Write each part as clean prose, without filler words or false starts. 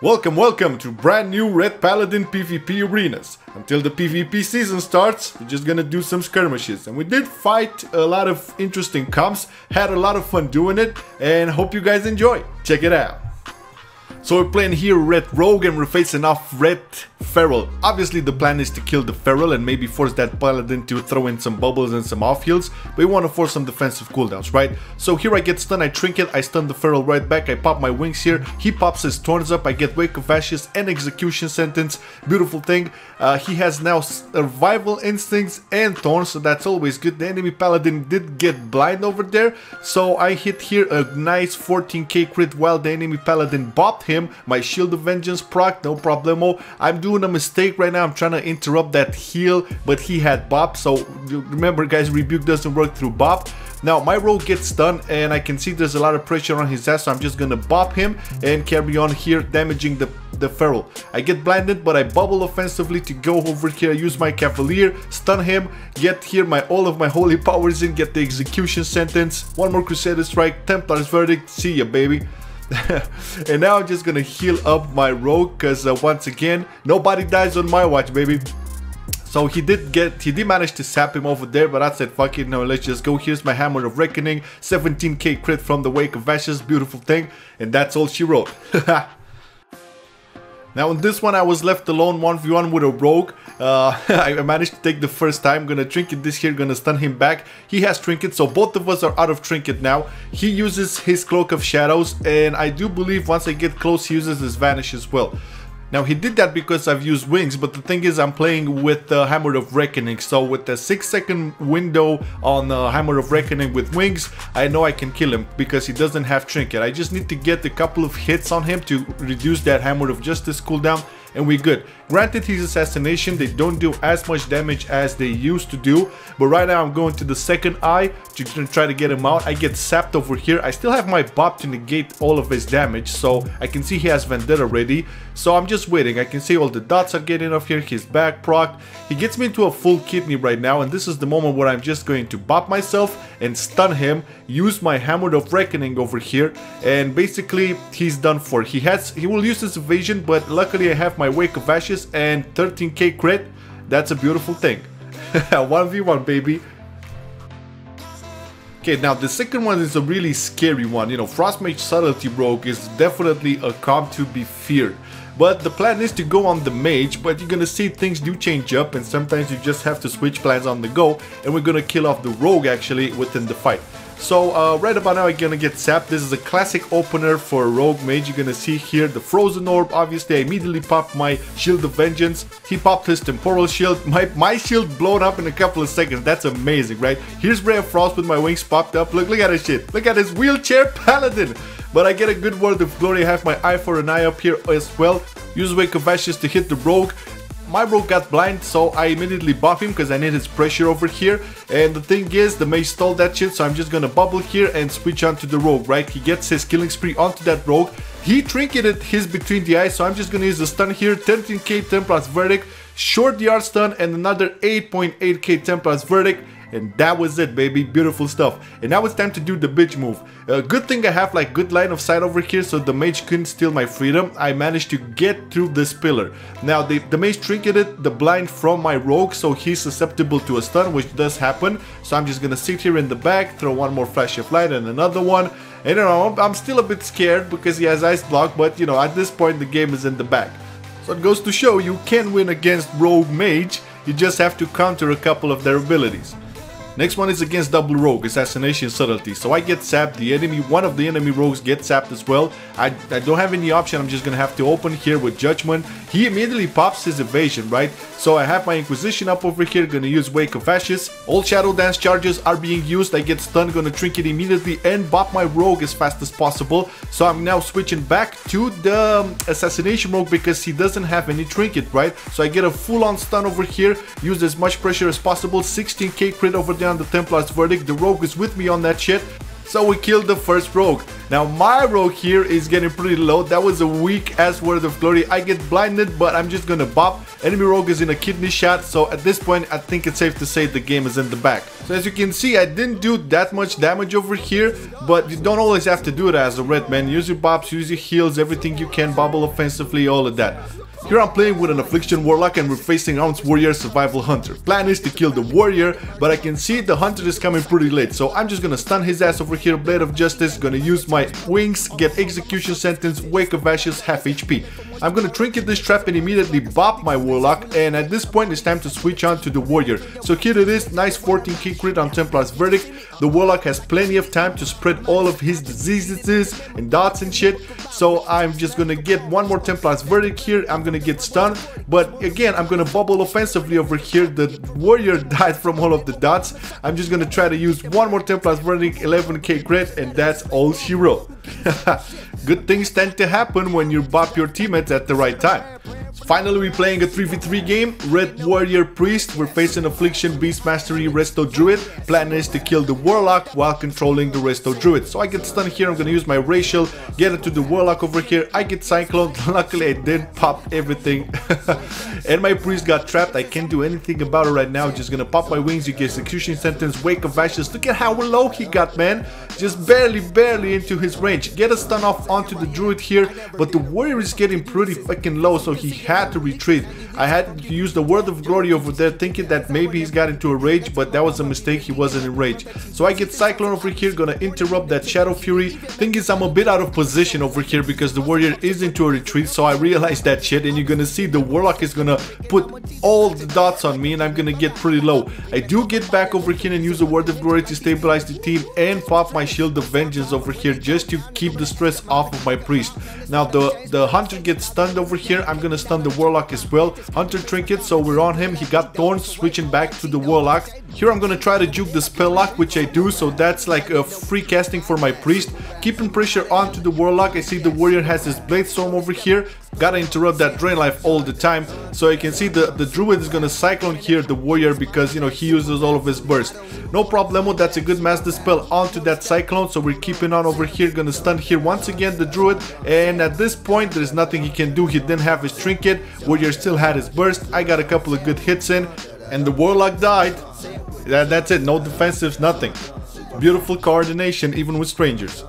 Welcome to brand new Ret Paladin PvP arenas. Until the PvP season starts, we're just gonna do some skirmishes. And we did fight a lot of interesting comps, had a lot of fun doing it, and hope you guys enjoy. Check it out. So we're playing here Ret Rogue and we're facing off Ret Feral. Obviously the plan is to kill the Feral and maybe force that Paladin to throw in some bubbles and some off heals, but we want to force some defensive cooldowns, right? So here I get stunned, I trinket, I stun the Feral right back, I pop my wings here, he pops his thorns up, I get Wake of Ashes and execution sentence. Beautiful thing. He has now survival instincts and thorns, so that's always good. The enemy Paladin did get blind over there, so I hit here a nice 14k crit while the enemy Paladin bopped him. My Shield of Vengeance proc, no problemo. I'm doing a mistake right now, I'm trying to interrupt that heal, but he had bop, so remember guys, rebuke doesn't work through bop. Now my rogue gets stunned and I can see there's a lot of pressure on his ass, so I'm just gonna bop him and carry on here, damaging the Feral. I get blinded, but I bubble offensively to go over here, I use my Cavalier, stun him, get here all of my holy powers in, get the execution sentence, one more Crusader Strike, Templar's Verdict, see ya baby. And now I'm just gonna heal up my rogue, because once again nobody dies on my watch, baby. So he did manage to sap him over there, but I said fuck it, no, let's just go. Here's my Hammer of Reckoning, 17k crit from the Wake of Ashes, beautiful thing, and that's all she wrote. Now in this one I was left alone 1v1 with a rogue. I managed to take the first time, gonna trinket this here, gonna stun him back. He has trinket, so both of us are out of trinket now. He uses his Cloak of Shadows, and I do believe once I get close he uses his Vanish as well. Now he did that because I've used wings, but the thing is I'm playing with the Hammer of Reckoning, so with the 6-second window on Hammer of Reckoning with wings, I know I can kill him because he doesn't have trinket. I just need to get a couple of hits on him to reduce that Hammer of Justice cooldown, and we're good. Granted, his assassination, they don't do as much damage as they used to do, but right now I'm going to the second eye to try to get him out. I get sapped over here. I still have my bop to negate all of his damage, so I can see he has Vendetta ready, so I'm just waiting. I can see all the dots are getting off here, his back proc. He gets me into a full kidney right now, and this is the moment where I'm just going to bop myself and stun him, use my Hammer of Reckoning over here, and basically he's done for. He will use his evasion, but luckily I have my Wake of Ashes and 13k crit. That's a beautiful thing. 1v1 baby. Okay, now the second one is a really scary one. You know, Frostmage Subtlety Rogue is definitely a comp to be feared. But the plan is to go on the mage, but you're gonna see things do change up and sometimes you just have to switch plans on the go, and we're gonna kill off the rogue actually within the fight. So right about now I'm gonna get sapped. This is a classic opener for a rogue mage. You're gonna see here the frozen orb. Obviously I immediately popped my Shield of Vengeance. He popped his temporal shield. My shield blown up in a couple of seconds. That's amazing, right? Here's Ray of Frost with my wings popped up. Look at his shit. Look at his wheelchair paladin. But I get a good word of glory. I have my eye for an eye up here as well. Use Wake of Ashes to hit the rogue. My rogue got blind, so I immediately buff him because I need his pressure over here. And the thing is, the mage stole that shit, so I'm just gonna bubble here and switch onto the rogue, right? He gets his killing spree onto that rogue. He trinketed his between the eyes, so I'm just gonna use the stun here. 13k Templar's Verdict, short DR stun, and another 8.8k Templar's Verdict. And that was it, baby. Beautiful stuff. And now it's time to do the bitch move. Good thing I have like good line of sight over here, so the mage couldn't steal my freedom. I managed to get through this pillar. Now the mage trinketed the blind from my rogue, so he's susceptible to a stun, which does happen. So I'm just gonna sit here in the back, throw one more flash of light and another one. And you know, I'm still a bit scared because he has ice block, but you know, at this point the game is in the back. So it goes to show you can win against rogue mage. You just have to counter a couple of their abilities. Next one is against double rogue, assassination subtlety. So I get sapped, one of the enemy rogues gets sapped as well. I don't have any option, I'm just gonna have to open here with judgment. He immediately pops his evasion, right? So I have my Inquisition up over here, gonna use Wake of Ashes. All Shadow Dance charges are being used. I get stunned, gonna trinket immediately and bop my rogue as fast as possible. So I'm now switching back to the assassination rogue because he doesn't have any trinket, right? So I get a full-on stun over here, use as much pressure as possible, 16k crit over there on the Templar's Verdict. The rogue is with me on that shit. So we killed the first rogue. Now my rogue here is getting pretty low. That was a weak ass word of glory. I get blinded, but I'm just gonna bop. Enemy rogue is in a kidney shot, so at this point I think it's safe to say the game is in the bag. So as you can see, I didn't do that much damage over here, but you don't always have to do it as a red man. Use your bops, use your heals, everything you can, bubble offensively, all of that. Here I'm playing with an Affliction Warlock and we're facing Ounce Warrior Survival Hunter. Plan is to kill the Warrior, but I can see the Hunter is coming pretty late, so I'm just gonna stun his ass over here, Blade of Justice, gonna use my wings, get Execution Sentence, Wake of Ashes, half HP. I'm gonna trinket this trap and immediately bop my Warlock, and at this point it's time to switch on to the Warrior. So here it is, nice 14k crit on Templar's Verdict. The Warlock has plenty of time to spread all of his diseases and dots and shit, so I'm just gonna get one more Templar's Verdict here. I'm gonna get stunned, but again I'm gonna bubble offensively over here. The Warrior died from all of the dots. I'm just gonna try to use one more Templar's Verdict, 11k crit, and that's all she wrote. Good things tend to happen when you bop your teammates at the right time. Finally, we're playing a 3v3 game. Red Warrior Priest. We're facing Affliction, Beast Mastery, Resto Druid. Plan is to kill the Warlock while controlling the Resto Druid. So I get stunned here. I'm gonna use my Racial, get it to the Warlock over here. I get Cyclone. Luckily, I did pop everything. And my Priest got trapped. I can't do anything about it right now. Just gonna pop my wings. You get Execution Sentence, Wake of Ashes. Look at how low he got, man. Just barely into his range. Get a stun off onto the Druid here, but the Warrior is getting pretty fucking low, so he had to retreat. I had to use the Word of Glory over there, thinking that maybe he's got into a rage, but that was a mistake. He wasn't in rage. So I get Cyclone over here, gonna interrupt that Shadow Fury. Thing is, I'm a bit out of position over here because the Warrior is into a retreat, so I realized that shit, and you're gonna see the Warlock is gonna put all the dots on me, and I'm gonna get pretty low. I do get back over here and use the Word of Glory to stabilize the team and pop my Shield of Vengeance over here just to keep the stress off of my Priest. Now the Hunter gets stunned over here. I'm gonna stun the Warlock as well. Hunter trinket, so we're on him. He got Thorns, switching back to the Warlock. Here I'm gonna try to juke the Spell Lock, which I do, so that's like a free casting for my Priest. Keeping pressure onto the Warlock. I see the Warrior has his Blade Storm over here. Gotta interrupt that Drain Life all the time. So you can see the Druid is gonna Cyclone here the Warrior because, you know, he uses all of his burst. No problemo, that's a good Mass Dispel onto that Cyclone, so we're keeping on over here. Gonna stun here once again the Druid, and at this point there's nothing he can do. He didn't have his trinket. Warrior still had his burst. I got a couple of good hits in, and the Warlock died. That's it, no defensives, nothing. Beautiful coordination even with strangers.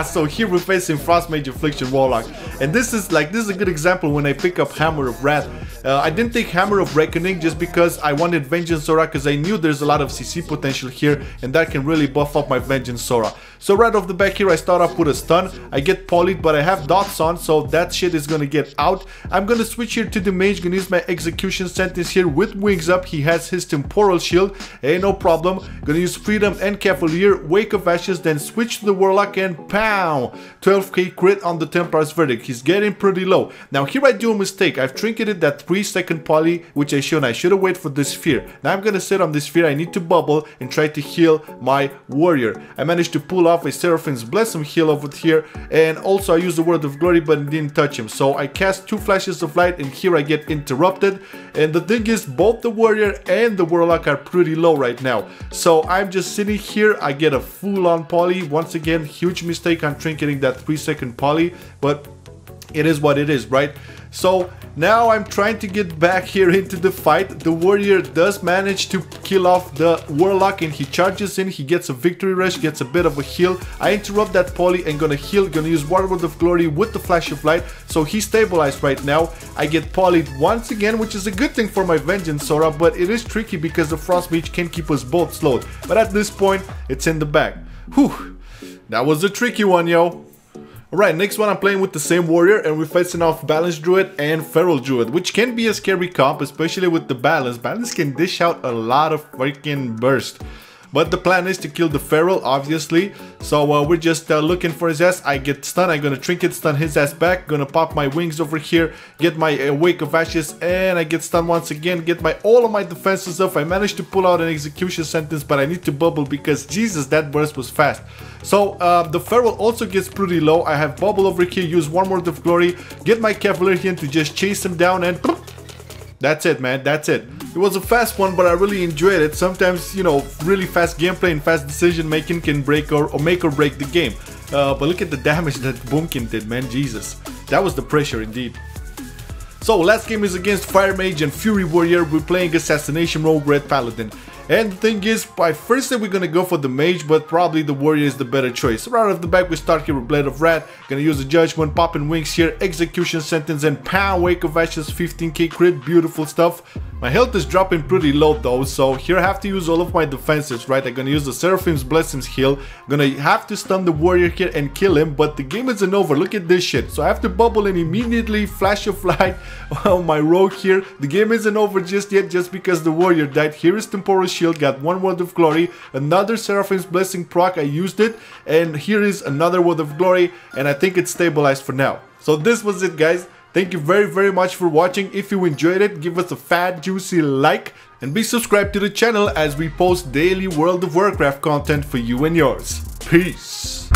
So here we're facing Frostmage Affliction Warlock, and this is a good example when I pick up Hammer of Wrath. I didn't take Hammer of Reckoning just because I wanted Vengeance Sora, because I knew there's a lot of CC potential here and that can really buff up my Vengeance Sora. So right off the back here I start off with a stun. I get polyed, but I have dots on, so that shit is gonna get out. I'm gonna switch here to the Mage, gonna use my Execution Sentence here with wings up. He has his Temporal Shield, hey, no problem. Gonna use Freedom and Cavalier, Wake of Ashes, then switch to the Warlock and pow! 12k crit on the Templar's Verdict. He's getting pretty low. Now here I do a mistake. I've trinketed that 3-second poly, which I should have waited for this sphere. Now I'm gonna sit on this sphere. I need to bubble and try to heal my Warrior. I managed to pull off a Seraphim's Blossom heal over here, and also I used the Word of Glory, but it didn't touch him. So I cast 2 flashes of light, and here I get interrupted. And the thing is, both the Warrior and the Warlock are pretty low right now. So I'm just sitting here. I get a full-on poly. Once again, huge mistake on trinketing that 3-second poly, but it is what it is, right? So now I'm trying to get back here into the fight. The Warrior does manage to kill off the Warlock, and he charges in. He gets a victory rush, gets a bit of a heal. I interrupt that poly and gonna heal, gonna use Word of Glory with the Flash of Light, so he's stabilized right now. I get polyed once again, which is a good thing for my Vengeance Sora, but it is tricky because the Frost Mage can keep us both slowed. But at this point, it's in the bag. Whew, that was a tricky one, yo. Alright, next one I'm playing with the same Warrior, and we're facing off Balance Druid and Feral Druid, which can be a scary comp, especially with the Balance. Balance can dish out a lot of freaking burst. But the plan is to kill the Feral, obviously. So we're just looking for his ass. I get stunned. I'm gonna trinket stun his ass back. Gonna pop my wings over here. Get my Wake of Ashes, and I get stunned once again. Get all of my defenses up. I managed to pull out an Execution Sentence, but I need to bubble because Jesus, that burst was fast. So the Feral also gets pretty low. I have bubble over here. Use one Word of Glory. Get my Cavalier here to just chase him down, and that's it, man. That's it. It was a fast one, but I really enjoyed it. Sometimes, you know, really fast gameplay and fast decision making can break or make or break the game. But look at the damage that Boomkin did, man. Jesus, that was the pressure indeed. So last game is against Fire Mage and Fury Warrior. We're playing Assassination Rogue Ret Paladin. And the thing is, I first said we're gonna go for the Mage, but probably the Warrior is the better choice. So right off the back we start here with Blade of Wrath. Gonna use the Judgment, popping wings here, Execution Sentence, and pow, Wake of Ashes, 15k crit, beautiful stuff. My health is dropping pretty low though, so here I have to use all of my defenses, right? I'm gonna use the Seraphim's Blessings heal. I'm gonna have to stun the Warrior here and kill him, but the game isn't over. Look at this shit. So I have to bubble and immediately flash of light on my rogue here. The game isn't over just yet, just because the Warrior died. Here is Temporal Shield, got one Word of Glory, another Seraphim's Blessing proc, I used it, and here is another Word of Glory, and I think it's stabilized for now. So this was it, guys. Thank you very much for watching. If you enjoyed it, give us a fat juicy like and be subscribed to the channel as we post daily World of Warcraft content for you and yours. Peace.